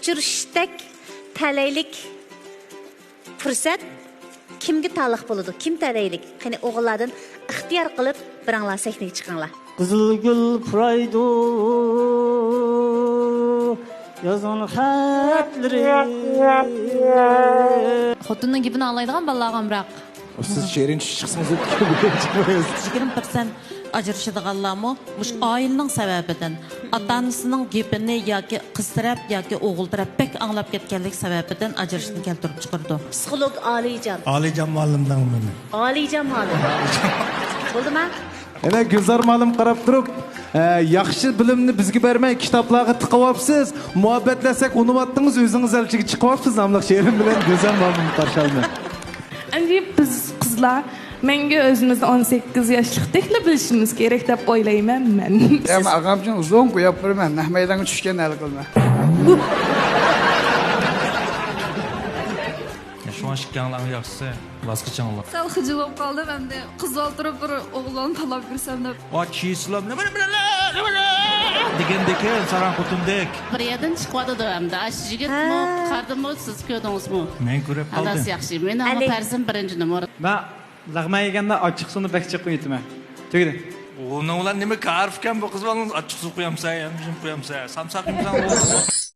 uçuruşdak talaylik fursat kimga taalluq bo'ladi? Kim talaylik? Qani o'g'illardan ixtiyor qilib biranglar sahnaga chiqinglar. Qizilgul puraydu yazan xatlari. Xotinning gapini anglaydigan balalarga biroq Siz şehrin çıksınız ötüyor. 20% ajrashadiganlarmi mush oilaning sababidan ota-onasining gapini yoki qiz taraf yoki o'g'il taraf bek anglab ketganlik sababidan ajrashishni keltirib chiqardi. Psixolog Alijon. Alican muallimden bunu. Alijon muallim. Bo'ldimi? Ene Gülzar muallim qarab turib, yaxshi bilimni bizga bermay kitoblarga tiqyapsiz. Muhabbetlasek unuvatdingiz, o'zingiz elchiga chiqyapsiz namliq she'rim bilan Gülzar muallim qarshi olmay. Endi biz qizlar menga o'zimizni 18 yoshlikdekla bilishimiz kerak deb o'ylayman men. Ama ağamcın uzun koyup durman, Nahmaydan düşken el kılma. Şu an şikayetlerim yaxşısı, vazgeçenler. sal xijilib qoldim endi qiz oltirib bir o'g'lonni talab kirsam deb. O çiğslam ne degandek, saran xotindek. Bir yerdan chiqadi hamda ash yigitmi, qadimi siz ko'rdingizmi? Men ko'rib qoldim. Adasi yaxshi. Men ham farzim birinchi numar. Ben lag'ma yeganda ochiq suvni bekcha qo'yitaman. Tugdi. Onun ulan nima karfkan bu qiz bilan ochiq suv qo'yamsa, ham qo'yamsa, samsaq imzon.